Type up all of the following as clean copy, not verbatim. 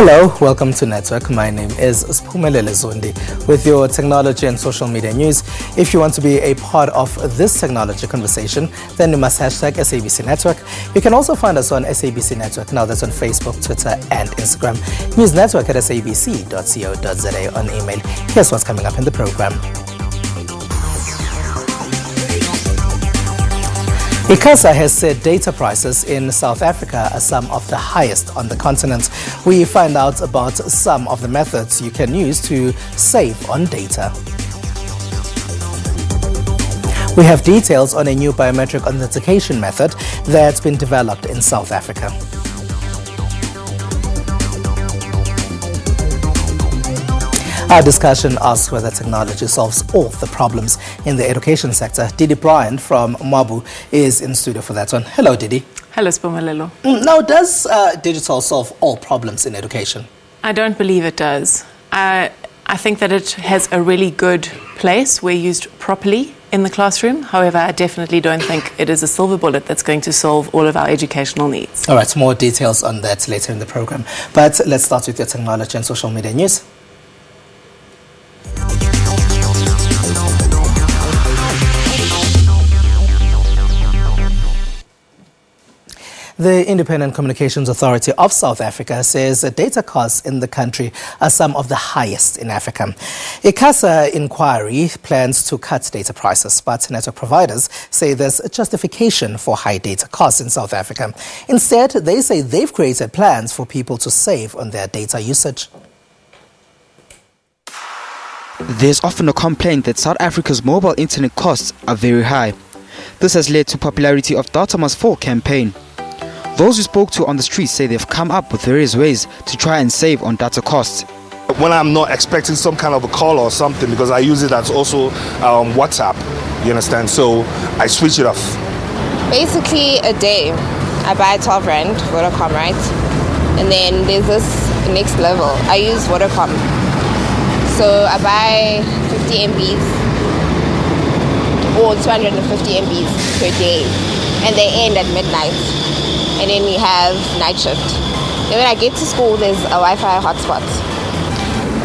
Hello, welcome to Network. My name is Sphumelele Zondi with your technology and social media news. If you want to be a part of this technology conversation, then you must hashtag SABC Network. You can also find us on SABC Network. Now that's on Facebook, Twitter and Instagram. News Network at sabc.co.za on email. Here's what's coming up in the program. ICASA has said data prices in South Africa are some of the highest on the continent. We find out about some of the methods you can use to save on data. We have details on a new biometric authentication method that's been developed in South Africa. Our discussion asks whether technology solves all the problems in the education sector. Didi Bryant from Mabu is in studio for that one. Hello, Didi. Hello, Spumalelo. Now, does digital solve all problems in education? I don't believe it does. I think that it has a really good place where used properly in the classroom. However, I definitely don't think it is a silver bullet that's going to solve all of our educational needs. All right, more details on that later in the program. But let's start with your technology and social media news. The Independent Communications Authority of South Africa says that data costs in the country are some of the highest in Africa. ICASA inquiry plans to cut data prices, but network providers say there's a justification for high data costs in South Africa. Instead, they say they've created plans for people to save on their data usage. There's often a complaint that South Africa's mobile internet costs are very high. This has led to popularity of Data Must Fall campaign. Those we spoke to on the streets say they've come up with various ways to try and save on data costs. When I'm not expecting some kind of a call or something, because I use it as also WhatsApp, you understand? So I switch it off. Basically a day, I buy 12 Rand, Vodacom, right? And then there's this next level. I use Vodacom. So I buy 50 MBs or 250 MBs per day. And they end at midnight. And then we have night shift. And when I get to school, there's a Wi-Fi hotspot.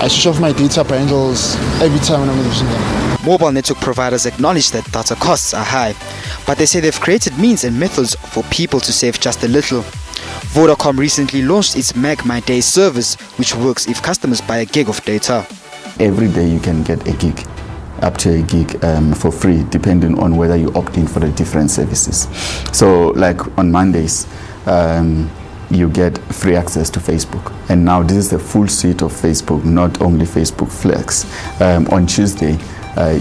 I switch off my data bundles every time when I'm using them. Mobile network providers acknowledge that data costs are high, but they say they've created means and methods for people to save just a little. Vodacom recently launched its Mag My Day service, which works if customers buy a gig of data. Every day you can get a gig, up to a gig for free, depending on whether you opt in for the different services. So like on Mondays, you get free access to Facebook. And now this is the full suite of Facebook, not only Facebook Flex. On Tuesday,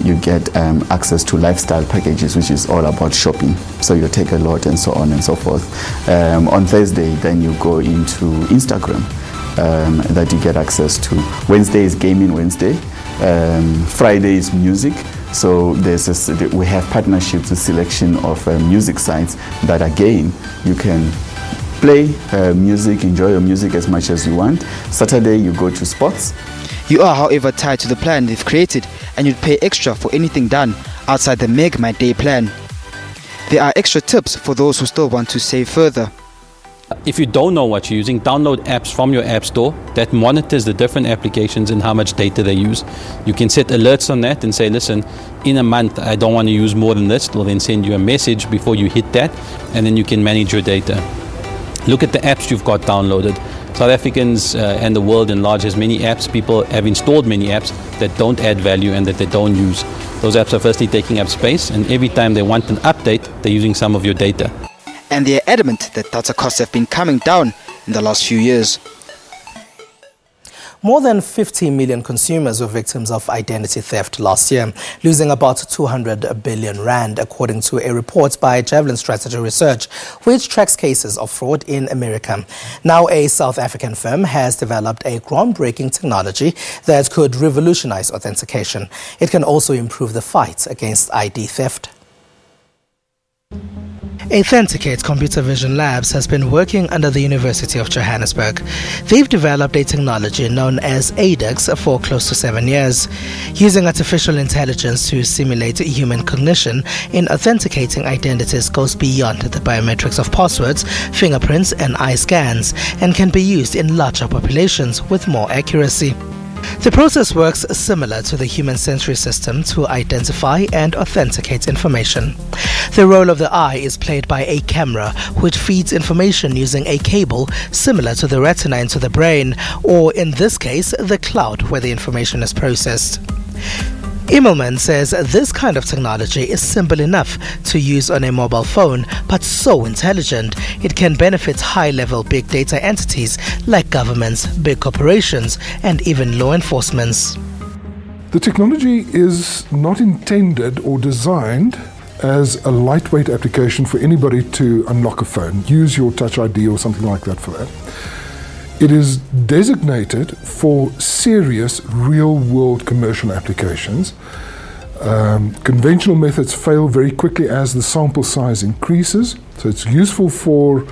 you get access to lifestyle packages, which is all about shopping. So you take a lot and so on and so forth. On Thursday, then you go into Instagram that you get access to. Wednesday is Gaming Wednesday. Friday is music. So we have partnerships with selection of music sites that again you can play music, enjoy your music as much as you want. Saturday you go to sports. You are, however, tied to the plan they've created, and you'd pay extra for anything done outside the Meg My Day plan. There are extra tips for those who still want to save further. If you don't know what you're using, download apps from your app store that monitors the different applications and how much data they use. You can set alerts on that and say, listen, in a month I don't want to use more than this. They'll then send you a message before you hit that, and then you can manage your data. Look at the apps you've got downloaded. South Africans and the world in large has many apps. People have installed many apps that don't add value and that they don't use. Those apps are firstly taking up space, and every time they want an update, they're using some of your data. And they are adamant that data costs have been coming down in the last few years. More than 50 million consumers were victims of identity theft last year, losing about 200 billion rand, according to a report by Javelin Strategy Research, which tracks cases of fraud in America. Now, a South African firm has developed a groundbreaking technology that could revolutionize authentication. It can also improve the fight against ID theft. Authenticate Computer Vision Labs has been working under the University of Johannesburg. They've developed a technology known as ADEX for close to 7 years. Using artificial intelligence to simulate human cognition in authenticating identities goes beyond the biometrics of passwords, fingerprints and eye scans, and can be used in larger populations with more accuracy. The process works similar to the human sensory system to identify and authenticate information. The role of the eye is played by a camera, which feeds information using a cable similar to the retina into the brain, or in this case, the cloud where the information is processed. Immelman says this kind of technology is simple enough to use on a mobile phone, but so intelligent it can benefit high-level big data entities like governments, big corporations, and even law enforcement. The technology is not intended or designed as a lightweight application for anybody to unlock a phone, use your Touch ID or something like that for that. It is designated for serious real-world commercial applications. Conventional methods fail very quickly as the sample size increases, so it's useful for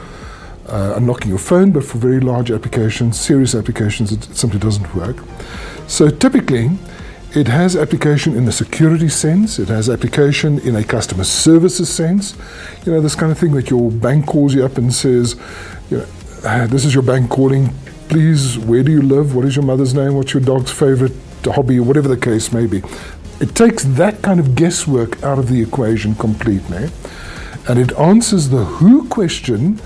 unlocking your phone, but for very large applications, serious applications, it simply doesn't work. So typically, it has application in a security sense, it has application in a customer services sense. You know, this kind of thing that your bank calls you up and says, you know, this is your bank calling, please, where do you live, what is your mother's name, what's your dog's favorite hobby, or whatever the case may be. It takes that kind of guesswork out of the equation completely, and it answers the who question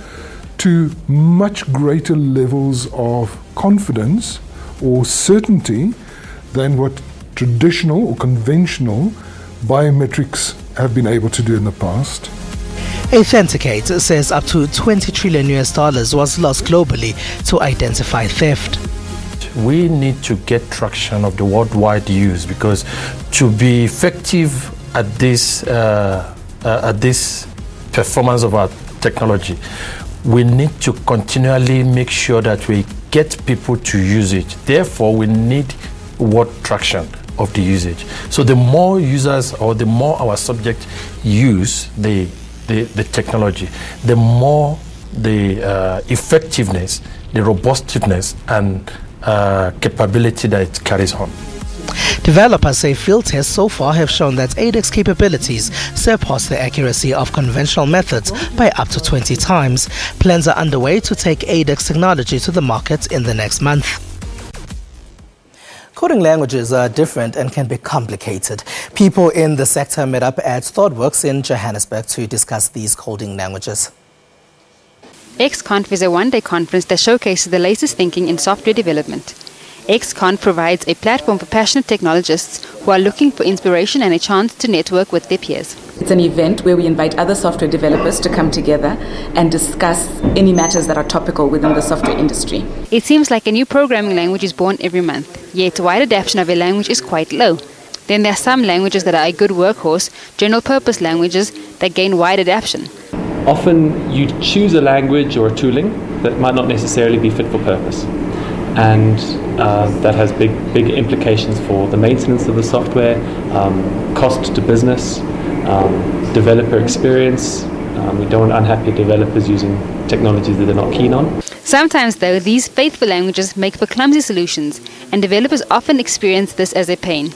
to much greater levels of confidence or certainty than what traditional or conventional biometrics have been able to do in the past. Authenticate says up to $20 trillion was lost globally to identify theft. We need to get traction of the worldwide use, because to be effective at this performance of our technology, we need to continually make sure that we get people to use it. Therefore, we need world traction of the usage. So the more users or the more our subjects use the technology, the more the effectiveness, the robustness and capability that it carries on. Developers say field tests so far have shown that ADEX capabilities surpass the accuracy of conventional methods by up to 20 times. Plans are underway to take ADEX technology to the market in the next month. Coding languages are different and can be complicated. People in the sector met up at ThoughtWorks in Johannesburg to discuss these coding languages. XConf is a one-day conference that showcases the latest thinking in software development. XConf provides a platform for passionate technologists who are looking for inspiration and a chance to network with their peers. It's an event where we invite other software developers to come together and discuss any matters that are topical within the software industry. It seems like a new programming language is born every month, yet wide adoption of a language is quite low. Then there are some languages that are a good workhorse, general-purpose languages that gain wide adoption. Often you choose a language or a tooling that might not necessarily be fit for purpose. And that has big implications for the maintenance of the software, cost to business, developer experience. We don't want unhappy developers using technologies that they're not keen on. Sometimes, though, these faithful languages make for clumsy solutions, and developers often experience this as a pain.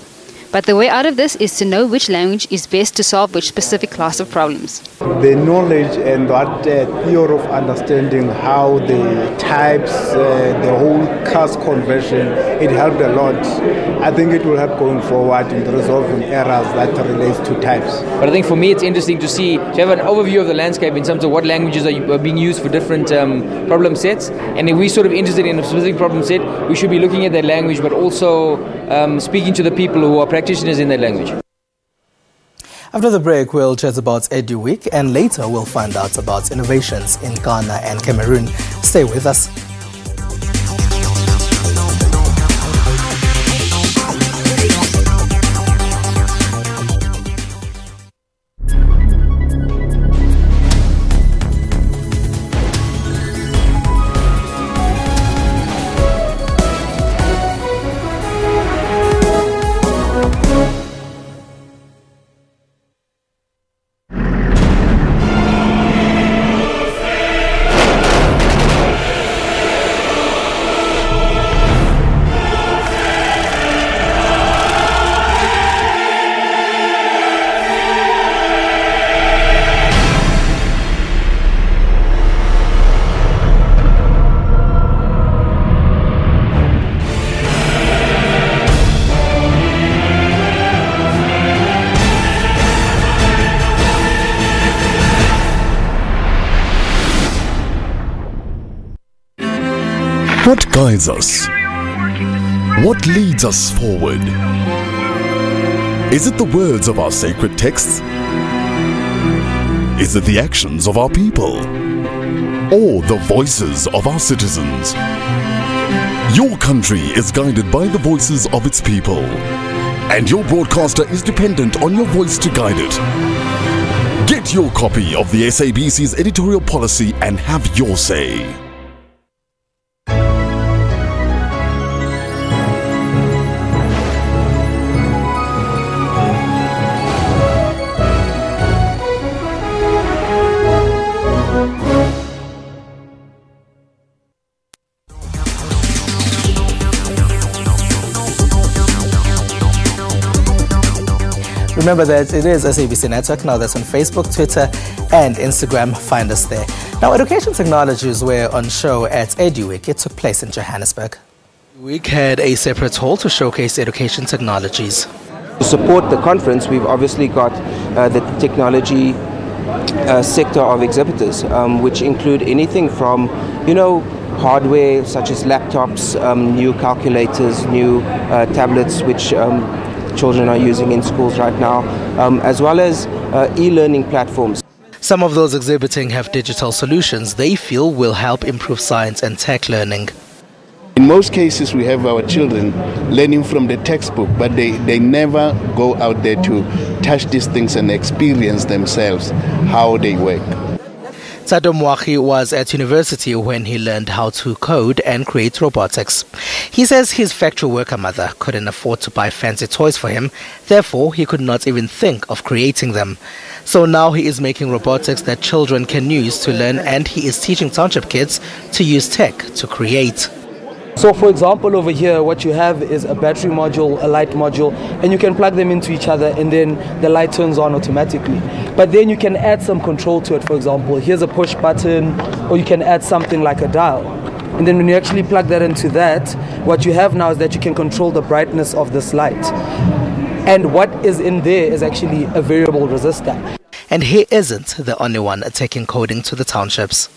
But the way out of this is to know which language is best to solve which specific class of problems. The knowledge and that theory of understanding how the types, the whole class conversion, it helped a lot. I think it will help going forward in resolving errors that relates to types. But I think for me it's interesting to have an overview of the landscape in terms of what languages are being used for different problem sets. And if we're sort of interested in a specific problem set, we should be looking at that language, but also speaking to the people who are practitioners in that language. After the break, we'll chat about Edu Week, and later we'll find out about innovations in Ghana and Cameroon. Stay with us. What guides us? What leads us forward? Is it the words of our sacred texts? Is it the actions of our people? Or the voices of our citizens? Your country is guided by the voices of its people, and your broadcaster is dependent on your voice to guide it. Get your copy of the SABC's editorial policy and have your say. Remember that it is SABC Network. Now that's on Facebook, Twitter, and Instagram. Find us there. Now, education technologies were on show at EduWeek. It took place in Johannesburg. EduWeek had a separate hall to showcase education technologies. To support the conference, we've obviously got the technology sector of exhibitors, which include anything from, hardware such as laptops, new calculators, new tablets, which children are using in schools right now, as well as e-learning platforms. Some of those exhibiting have digital solutions they feel will help improve science and tech learning. In most cases, we have our children learning from the textbook, but they never go out there to touch these things and experience themselves how they work. Tado Mwaki was at university when he learned how to code and create robotics. He says his factory worker mother couldn't afford to buy fancy toys for him, therefore he could not even think of creating them. So now he is making robotics that children can use to learn, and he is teaching township kids to use tech to create. So for example, over here what you have is a battery module, a light module, and you can plug them into each other and then the light turns on automatically. But then you can add some control to it. For example, here's a push button, or you can add something like a dial. And then when you actually plug that into that, what you have now is that you can control the brightness of this light. And what is in there is actually a variable resistor. And he isn't the only one taking coding to the townships.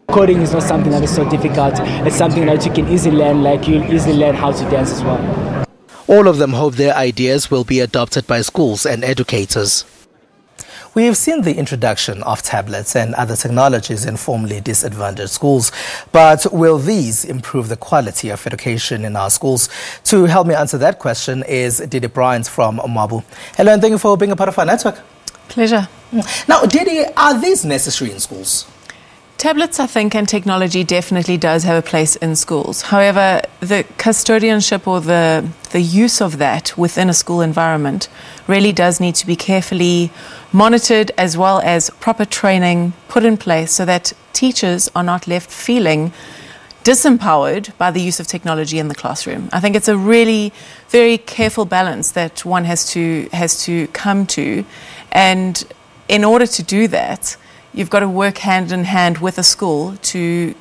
Coding is not something that is so difficult. It's something that you can easily learn, like you'll easily learn how to dance as well. All of them hope their ideas will be adopted by schools and educators. We have seen the introduction of tablets and other technologies in formerly disadvantaged schools, but will these improve the quality of education in our schools? To help me answer that question is Didi Bryant from Mabu. Hello, and thank you for being a part of our network. Pleasure. Now, Didi, are these necessary in schools? Tablets, I think, and technology definitely does have a place in schools. However, the custodianship or the use of that within a school environment really does need to be carefully monitored, as well as proper training put in place so that teachers are not left feeling disempowered by the use of technology in the classroom. I think it's a really very careful balance that one has to come to, and in order to do that, you've got to work hand in hand with a school to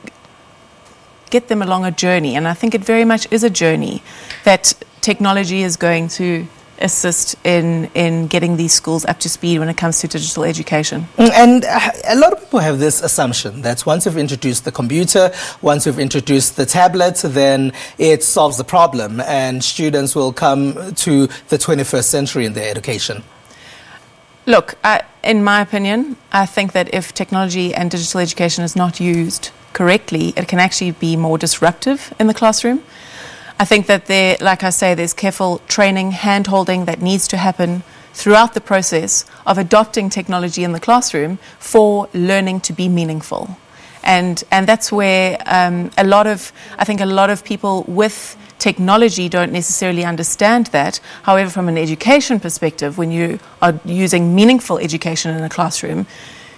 get them along a journey. And I think it very much is a journey that technology is going to assist in getting these schools up to speed when it comes to digital education. And a lot of people have this assumption that once you've introduced the computer, once you've introduced the tablet, then it solves the problem and students will come to the 21st century in their education. Look, in my opinion, I think that if technology and digital education is not used correctly, it can actually be more disruptive in the classroom. I think that like I say, there's careful training, hand-holding that needs to happen throughout the process of adopting technology in the classroom for learning to be meaningful. And that's where a lot of people with technology don't necessarily understand that. However, from an education perspective, when you are using meaningful education in a classroom,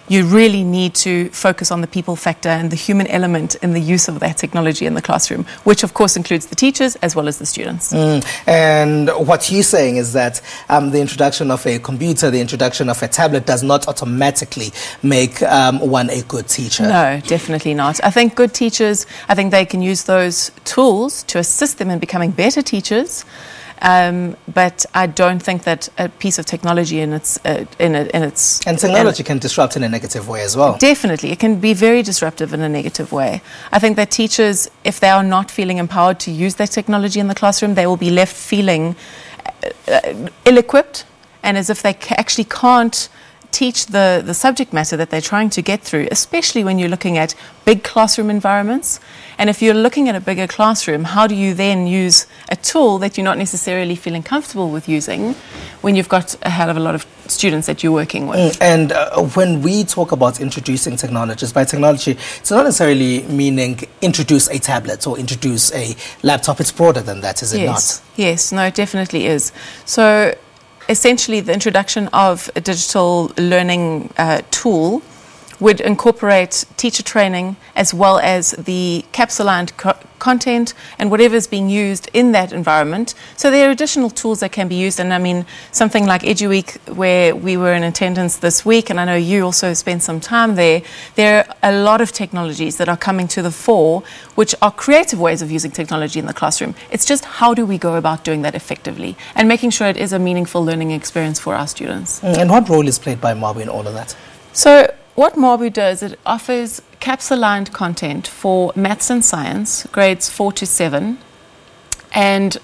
you really need to focus on the people factor and the human element in the use of that technology in the classroom, which of course includes the teachers as well as the students. And what you're saying is that the introduction of a computer, the introduction of a tablet does not automatically make one a good teacher. No, definitely not. I think good teachers, they can use those tools to assist them in becoming better teachers. But I don't think that a piece of technology in its and technology can disrupt in a negative way as well. Definitely, it can be very disruptive in a negative way. I think that teachers, if they are not feeling empowered to use that technology in the classroom, they will be left feeling ill-equipped, and as if they actually can't teach the subject matter that they're trying to get through, especially when you're looking at big classroom environments. And if you're looking at a bigger classroom, how do you then use a tool that you're not necessarily feeling comfortable with using when you've got a hell of a lot of students that you're working with? And when we talk about introducing technologies, by technology, it's not necessarily meaning introduce a tablet or introduce a laptop. It's broader than that, is it not? Yes, no, it definitely is. So essentially, the introduction of a digital learning tool would incorporate teacher training as well as the capsule-lined content and whatever is being used in that environment. So there are additional tools that can be used, and I mean something like EduWeek, where we were in attendance this week, and I know you also spent some time there. There are a lot of technologies that are coming to the fore, which are creative ways of using technology in the classroom. It's just how do we go about doing that effectively and making sure it is a meaningful learning experience for our students. And what role is played by MABU in all of that? So what MABU does, it offers capsule-lined content for maths and science, grades 4 to 7. And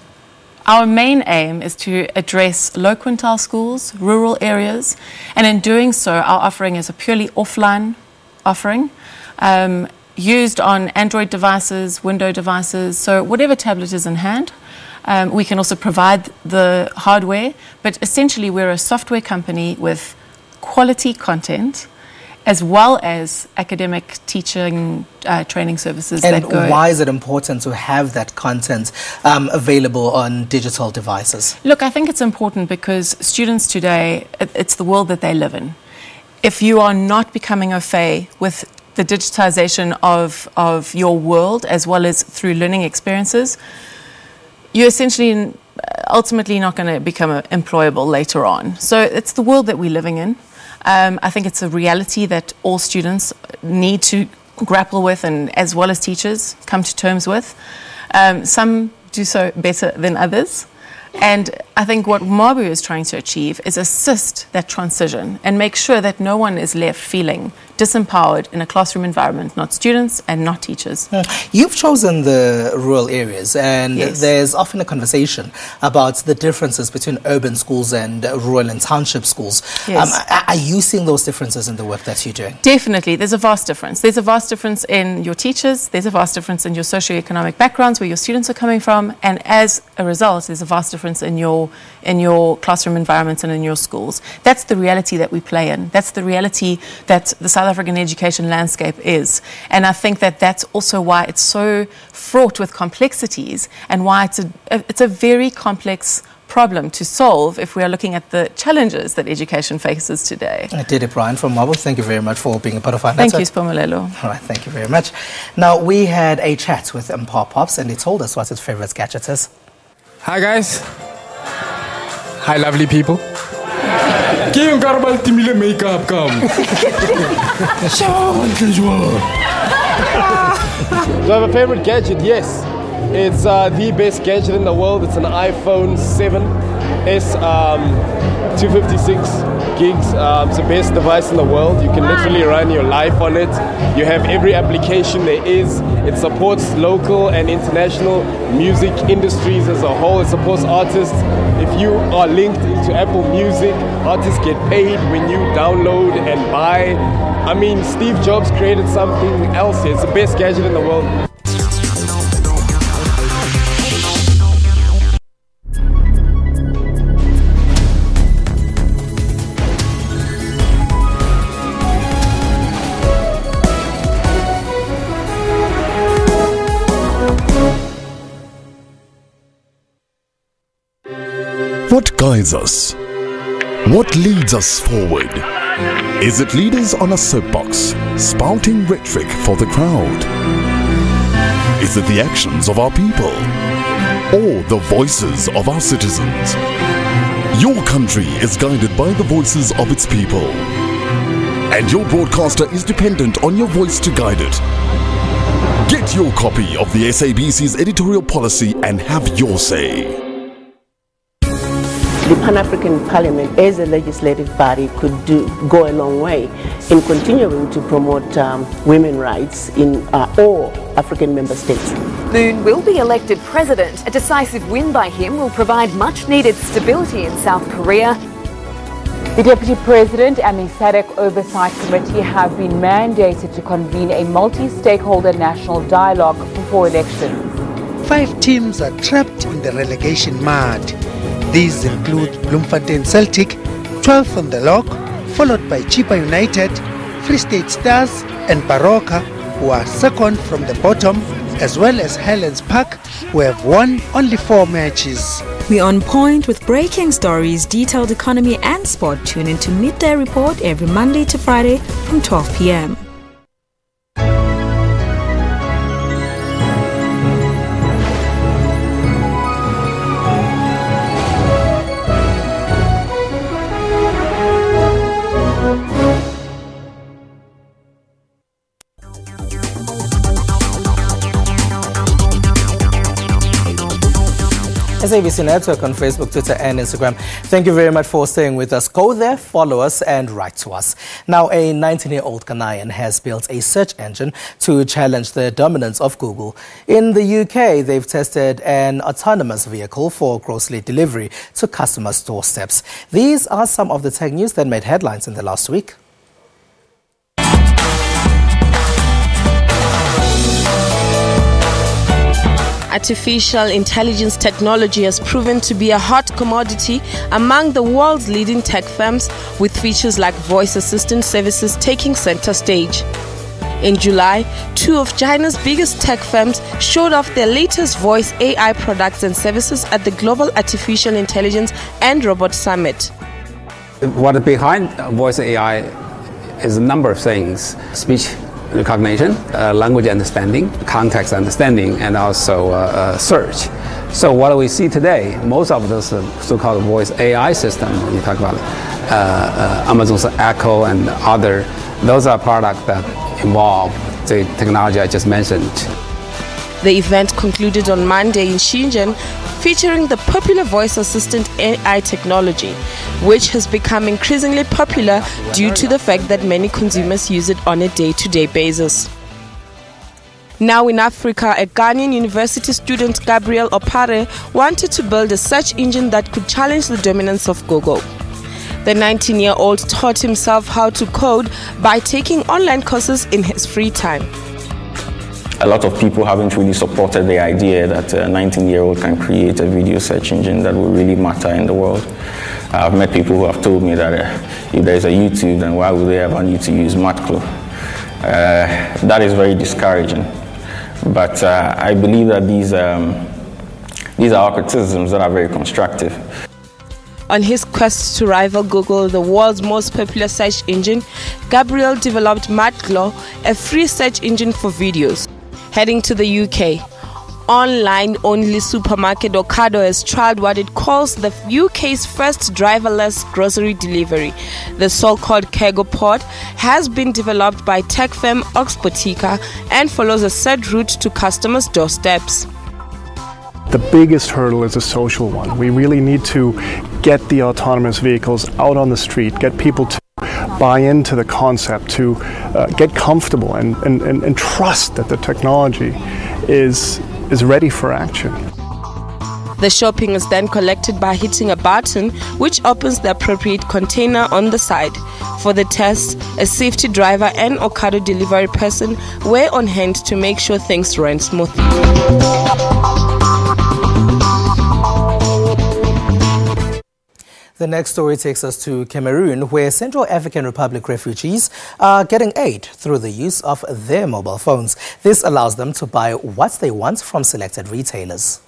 our main aim is to address low quintile schools, rural areas, and in doing so, our offering is a purely offline offering, used on Android devices, Windows devices, so whatever tablet is in hand. We can also provide the hardware, but essentially we're a software company with quality content, as well as academic teaching training services. And why is it important to have that content available on digital devices? Look, I think it's important because students today, it's the world that they live in. If you are not becoming au fait with the digitization of your world, as well as through learning experiences, you're essentially ultimately not going to become employable later on. So it's the world that we're living in. I think it's a reality that all students need to grapple with, and as well as teachers come to terms with. Some do so better than others. And I think what MABU is trying to achieve is assist that transition and make sure that no one is left feeling disempowered in a classroom environment, not students and not teachers. You've chosen the rural areas, and there's often a conversation about the differences between urban schools and rural and township schools. Are you seeing those differences in the work that you're doing? Definitely. There's a vast difference. There's a vast difference in your teachers. There's a vast difference in your socioeconomic backgrounds, where your students are coming from. And as a result, there's a vast difference in your classroom environments and in your schools. That's the reality that we play in. That's the reality that the South African education landscape is. And I think that that's also why it's so fraught with complexities, and why it's a very complex problem to solve if we are looking at the challenges that education faces today. Didi Brian from MABU, thank you very much for being a part of our network. Thank you, Spomolelo. All right, thank you very much. Now, we had a chat with Pops, and he told us what his favorite gadget is. Hi guys. Hi lovely people. Give Garbal Timile makeup come. So I have a favorite gadget, yes. It's the best gadget in the world. It's an iPhone 7S, 256 gigs. It's the best device in the world. You can literally run your life on it. You have every application there is. It supports local and international music industries as a whole. It supports artists. If you are linked into Apple Music, artists get paid when you download and buy. I mean, Steve Jobs created something else here. It's the best gadget in the world. What guides us? What leads us forward? Is it leaders on a soapbox, spouting rhetoric for the crowd? Is it the actions of our people? Or the voices of our citizens? Your country is guided by the voices of its people. And your broadcaster is dependent on your voice to guide it. Get your copy of the SABC's editorial policy and have your say. the Pan-African Parliament as a legislative body could go a long way in continuing to promote women's rights in all African member states. Moon will be elected president. A decisive win by him will provide much-needed stability in South Korea. The Deputy President and the SADC Oversight Committee have been mandated to convene a multi-stakeholder national dialogue before elections. 5 teams are trapped in the relegation mud. These include Bloemfontein Celtic, 12th on the log, followed by Chipa United, Free State Stars and Baroka, who are second from the bottom, as well as Highlands Park, who have won only 4 matches. We're on point with breaking stories, detailed economy and sport. Tune into Midday Report every Monday to Friday from 12 p.m. SABC Network on Facebook, Twitter and Instagram. Thank you very much for staying with us. Go there, follow us and write to us. Now, a 19-year-old Ghanaian has built a search engine to challenge the dominance of Google. In the UK, they've tested an autonomous vehicle for grocery delivery to customers' doorsteps. These are some of the tech news that made headlines in the last week. Artificial intelligence technology has proven to be a hot commodity among the world's leading tech firms, with features like voice assistant services taking center stage. In July, 2 of China's biggest tech firms showed off their latest voice AI products and services at the Global Artificial Intelligence and Robot Summit. What is behind voice AI is a number of things: speech recognition, language understanding, context understanding, and also search. So what we see today, most of those so-called voice AI systems, you talk about Amazon's Echo and other, those are products that involve the technology I just mentioned. The event concluded on Monday in Shenzhen, featuring the popular voice assistant AI technology, which has become increasingly popular due to the fact that many consumers use it on a day-to-day basis. Now in Africa, a Ghanaian university student, Gabriel Opare, wanted to build a search engine that could challenge the dominance of Google. The 19-year-old taught himself how to code by taking online courses in his free time. A lot of people haven't really supported the idea that a 19-year-old can create a video search engine that will really matter in the world. I've met people who have told me that if there's a YouTube, then why would they ever need to use Matclo? That is very discouraging. But I believe that these are criticisms that are very constructive. On his quest to rival Google, the world's most popular search engine, Gabriel developed Matclo, a free search engine for videos. Heading to the UK, online-only supermarket Ocado has trialled what it calls the UK's first driverless grocery delivery. The so-called cargo pod has been developed by tech firm Oxbotica and follows a set route to customers' doorsteps. The biggest hurdle is a social one. We really need to get the autonomous vehicles out on the street, get people to buy into the concept, to get comfortable and trust that the technology is ready for action. The shopping is then collected by hitting a button which opens the appropriate container on the side. For the test, a safety driver and Ocado delivery person were on hand to make sure things ran smoothly. The next story takes us to Cameroon, where Central African Republic refugees are getting aid through the use of their mobile phones. This allows them to buy what they want from selected retailers.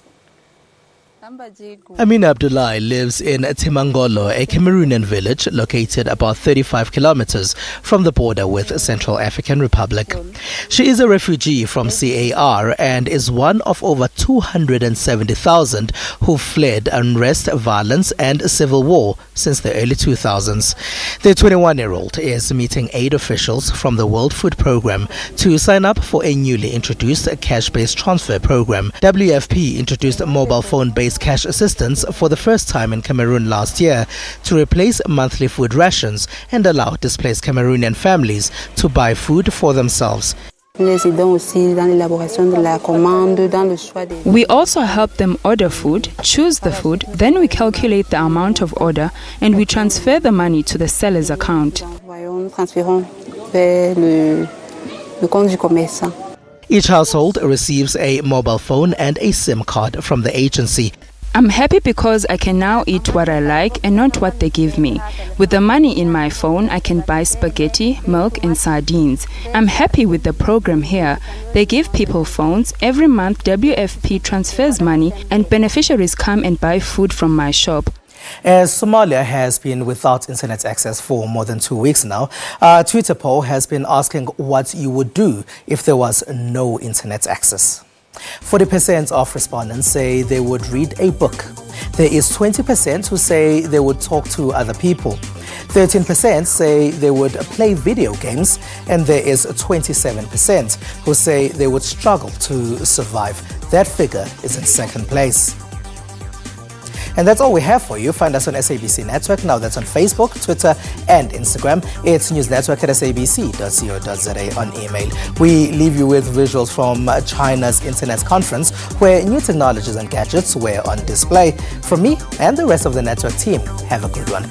Amin Abdullahi lives in Timangolo, a Cameroonian village located about 35 kilometers from the border with Central African Republic. She is a refugee from CAR and is one of over 270,000 who fled unrest, violence and civil war since the early 2000s. The 21-year-old is meeting aid officials from the World Food Programme to sign up for a newly introduced cash-based transfer program. WFP introduced mobile phone-based released cash assistance for the first time in Cameroon last year to replace monthly food rations and allow displaced Cameroonian families to buy food for themselves. We also help them order food, choose the food, then we calculate the amount of order and we transfer the money to the seller's account. Each household receives a mobile phone and a SIM card from the agency. I'm happy because I can now eat what I like and not what they give me. With the money in my phone, I can buy spaghetti, milk and sardines. I'm happy with the program here. They give people phones. Every month, WFP transfers money and beneficiaries come and buy food from my shop. As Somalia has been without internet access for more than 2 weeks now, a Twitter poll has been asking what you would do if there was no internet access. 40% of respondents say they would read a book. There is 20% who say they would talk to other people. 13% say they would play video games, and there is 27% who say they would struggle to survive. That figure is in second place. And that's all we have for you. Find us on SABC Network. Now that's on Facebook, Twitter and Instagram. It's newsnetwork@sabc.co.za on email. We leave you with visuals from China's internet conference where new technologies and gadgets were on display. From me and the rest of the network team, have a good one.